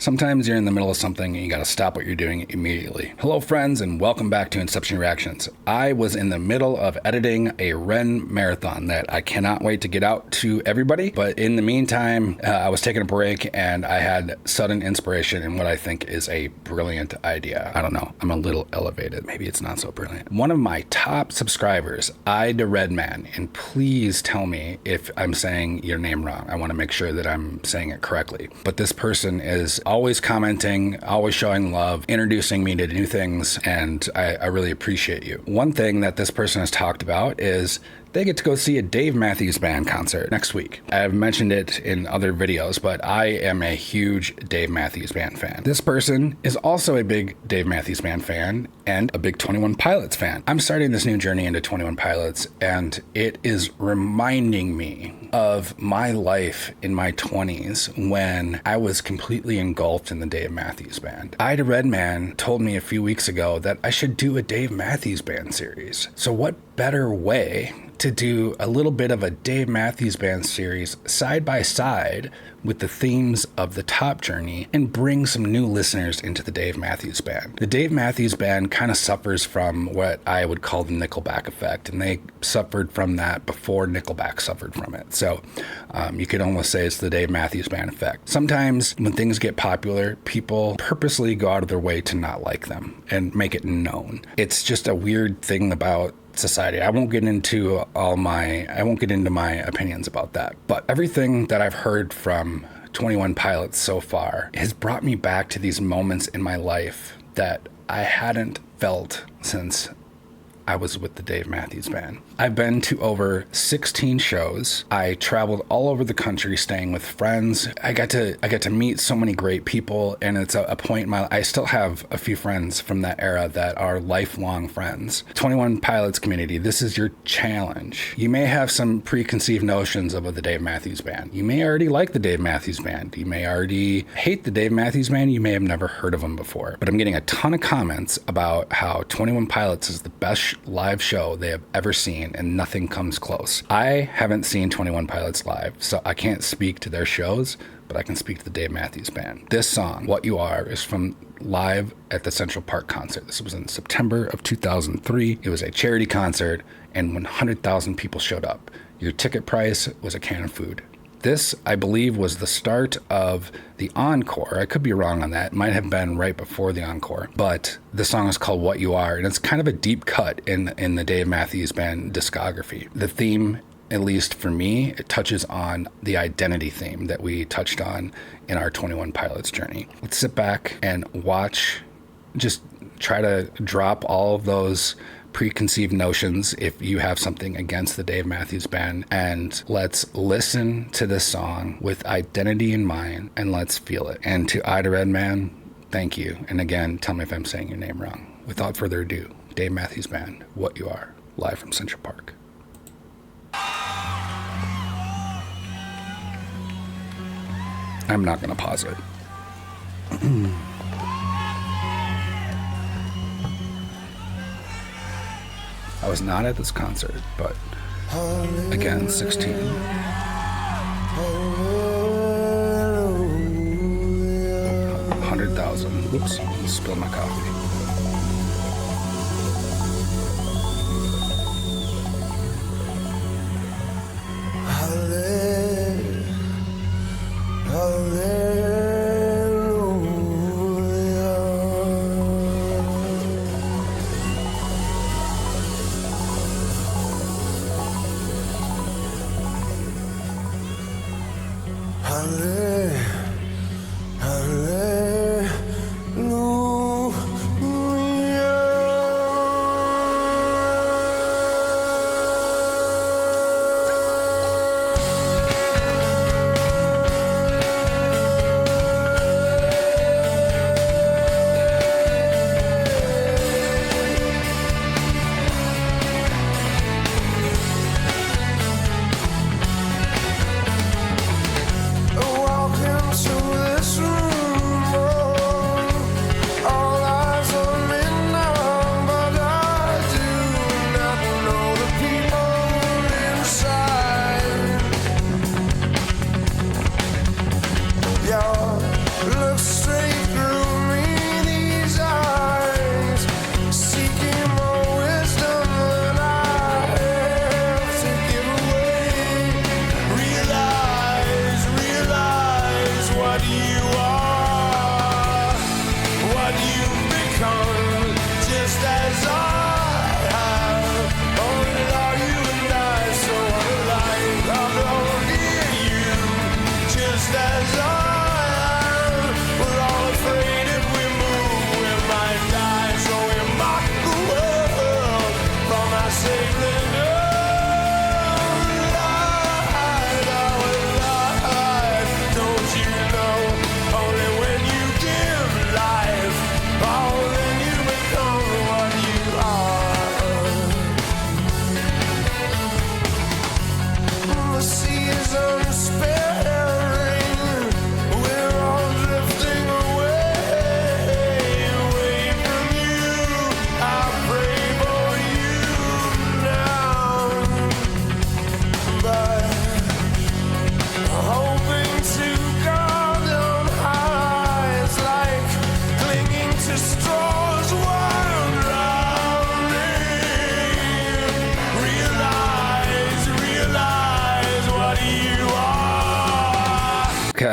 Sometimes you're in the middle of something and you gotta stop what you're doing immediately. Hello friends and welcome back to Inception Reactions. I was in the middle of editing a Ren marathon that I cannot wait to get out to everybody, but in the meantime, I was taking a break and I had sudden inspiration in what I think is a brilliant idea. I don't know, I'm a little elevated. Maybe it's not so brilliant. One of my top subscribers, the Red Man, and please tell me if I'm saying your name wrong. I wanna make sure that I'm saying it correctly. But this person is always commenting, always showing love, introducing me to new things, and I really appreciate you. One thing that this person has talked about is they get to go see a Dave Matthews Band concert next week. I've mentioned it in other videos, but I am a huge Dave Matthews Band fan. This person is also a big Dave Matthews Band fan and a big 21 Pilots fan. I'm starting this new journey into 21 Pilots, and it is reminding me of my life in my 20s when I was completely engulfed in the Dave Matthews Band. The Red Man told me a few weeks ago that I should do a Dave Matthews Band series. So what better way to do a little bit of a Dave Matthews Band series side by side with the themes of the TØP Journey and bring some new listeners into the Dave Matthews Band. The Dave Matthews Band kind of suffers from what I would call the Nickelback effect, and they suffered from that before Nickelback suffered from it. So you could almost say it's the Dave Matthews Band effect. Sometimes when things get popular, people purposely go out of their way to not like them and make it known. It's just a weird thing about society. I won't get into my opinions about that, but everything that I've heard from 21 Pilots so far has brought me back to these moments in my life that I hadn't felt since I was with the Dave Matthews Band. I've been to over 16 shows. I traveled all over the country staying with friends. I got to meet so many great people, and it's a point in my life. I still have a few friends from that era that are lifelong friends. 21 Pilots community, this is your challenge. You may have some preconceived notions of the Dave Matthews Band. You may already like the Dave Matthews Band. You may already hate the Dave Matthews Band. You may have never heard of them before. But I'm getting a ton of comments about how 21 Pilots is the best live show they have ever seen, and nothing comes close. I haven't seen 21 Pilots live, so I can't speak to their shows, but I can speak to the Dave Matthews Band. This song, What You Are, is from live at the Central Park concert. This was in September of 2003. It was a charity concert, and 100,000 people showed up. Your ticket price was a can of food. This, I believe, was the start of the encore. I could be wrong on that. It might have been right before the encore. But the song is called What You Are, and it's kind of a deep cut in the Dave Matthews Band discography. The theme, at least for me, it touches on the identity theme that we touched on in our 21 Pilots journey. Let's sit back and watch, just try to drop all of those preconceived notions if you have something against the Dave Matthews Band, and let's listen to this song with identity in mind and let's feel it. And to the Red Man, thank you. And again, tell me if I'm saying your name wrong. Without further ado, Dave Matthews Band, What You Are, live from Central Park. I'm not gonna pause it. I was not at this concert, but again, 16. 100,000. Whoops, spilled my coffee.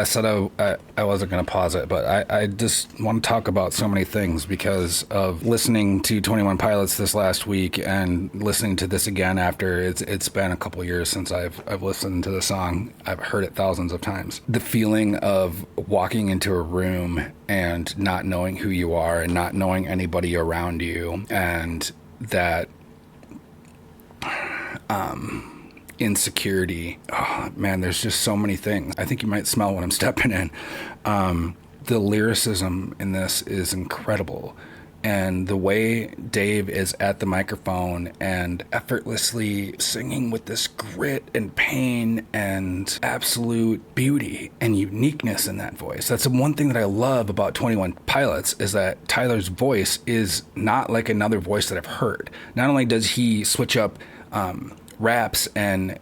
said I wasn't going to pause it, but I just want to talk about so many things because of listening to 21 Pilots this last week and listening to this again after it's been a couple years since I've listened to the song. I've heard it thousands of times. The feeling of walking into a room and not knowing who you are and not knowing anybody around you, and that insecurity. Oh man, there's just so many things. I think you might smell what I'm stepping in. The lyricism in this is incredible, and the way Dave is at the microphone and effortlessly singing with this grit and pain and absolute beauty and uniqueness in that voice. That's the one thing that I love about 21 Pilots, is that Tyler's voice is not like another voice that I've heard. Not only does he switch up raps and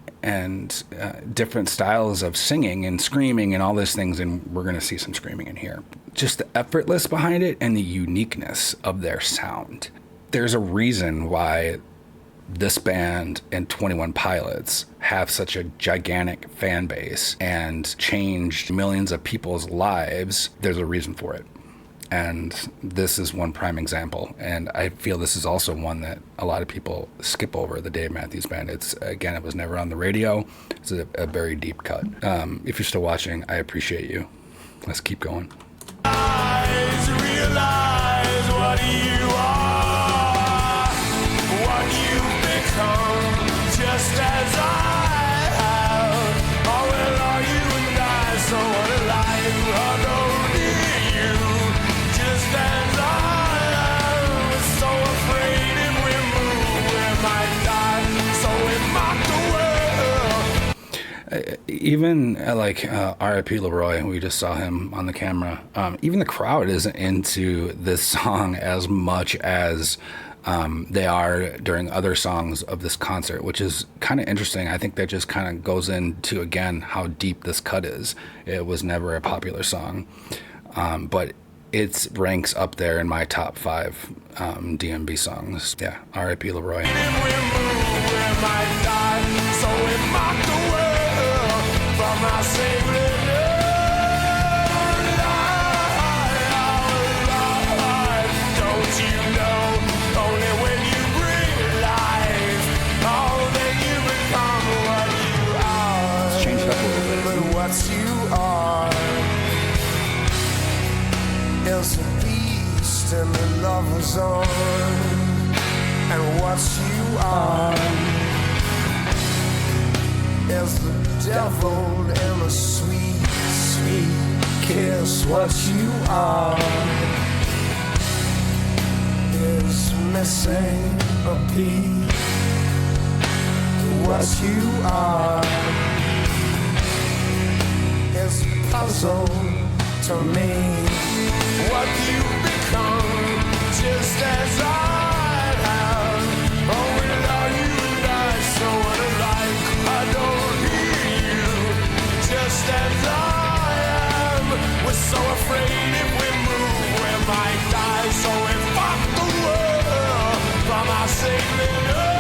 different styles of singing and screaming and all those things, and we're going to see some screaming in here. Just the effortless behind it and the uniqueness of their sound. There's a reason why this band and 21 Pilots have such a gigantic fan base and changed millions of people's lives. There's a reason for it. And this is one prime example. And I feel this is also one that a lot of people skip over, the Dave Matthews Band. It was never on the radio. It's a very deep cut. If you're still watching, I appreciate you. Let's keep going. Realize what you are, what you've become, just as I have. Oh, well, are you and I so alive? Although you, just as I am, so afraid if we move, we might die. So we mock the world. Even R.I.P. Leroy, we just saw him on the camera. Even the crowd isn't into this song as much as they are during other songs of this concert, which is kind of interesting. I think that just kind of goes into, again, how deep this cut is. It was never a popular song, but it ranks up there in my top 5 DMB songs. Yeah, R.I.P. Leroy. Is a beast and the love was on, and what you are is the devil in a sweet, sweet kiss. What you are is missing a piece. What you are is a puzzle to me. What you become, just as I have. Oh, well, are you and I so unlike? I don't hear you, just as I am. We're so afraid if we move, we might die. So we fuck the world from our sailing on.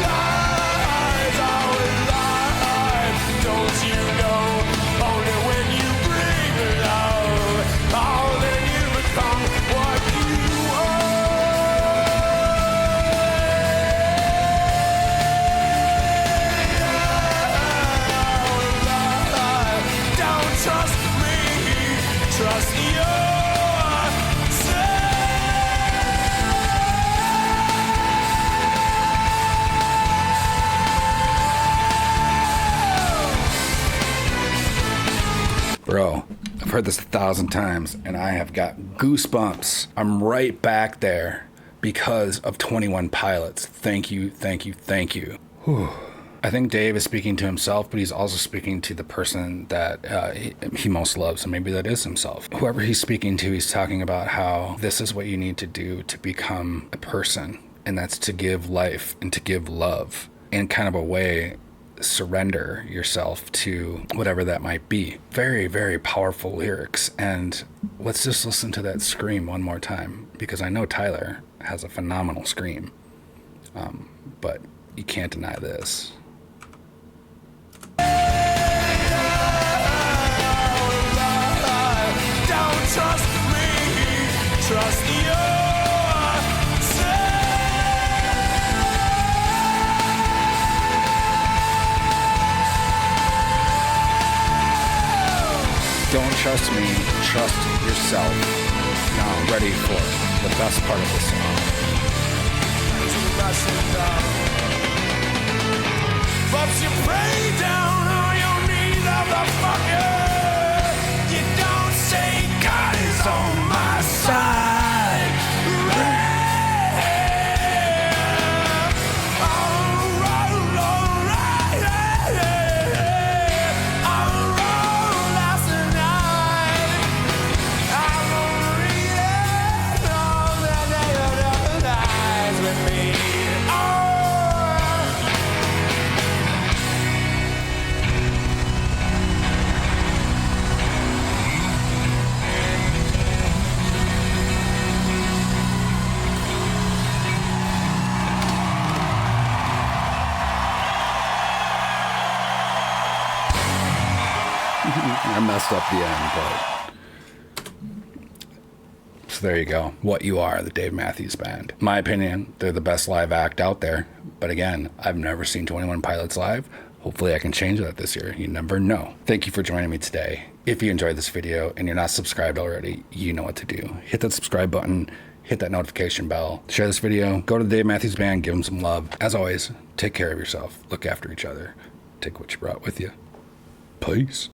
Lies, always lies. Don't you know? Only when you bring love, all then you become what you are. Don't trust me, trust Bro, I've heard this 1,000 times and I have got goosebumps. I'm right back there because of 21 Pilots. Thank you, thank you, thank you. Whew. I think Dave is speaking to himself, but he's also speaking to the person that he most loves, and maybe that is himself. Whoever he's speaking to, he's talking about how this is what you need to do to become a person, and that's to give life and to give love in kind of a way. Surrender yourself to whatever that might be. Very, very powerful lyrics. And let's just listen to that scream one more time, because I know Tyler has a phenomenal scream. But you can't deny this. Trust me, trust yourself. Now I'm ready for the best part of the song. But you pray down on your knees, motherfucker. You don't say God is on my side. I messed up the end, but so there you go. What You Are, the Dave Matthews Band. In my opinion, they're the best live act out there. But again, I've never seen 21 Pilots live. Hopefully I can change that this year. You never know. Thank you for joining me today. If you enjoyed this video and you're not subscribed already, you know what to do. Hit that subscribe button, hit that notification bell, share this video, go to the Dave Matthews Band, give them some love. As always, take care of yourself, look after each other, take what you brought with you. Peace.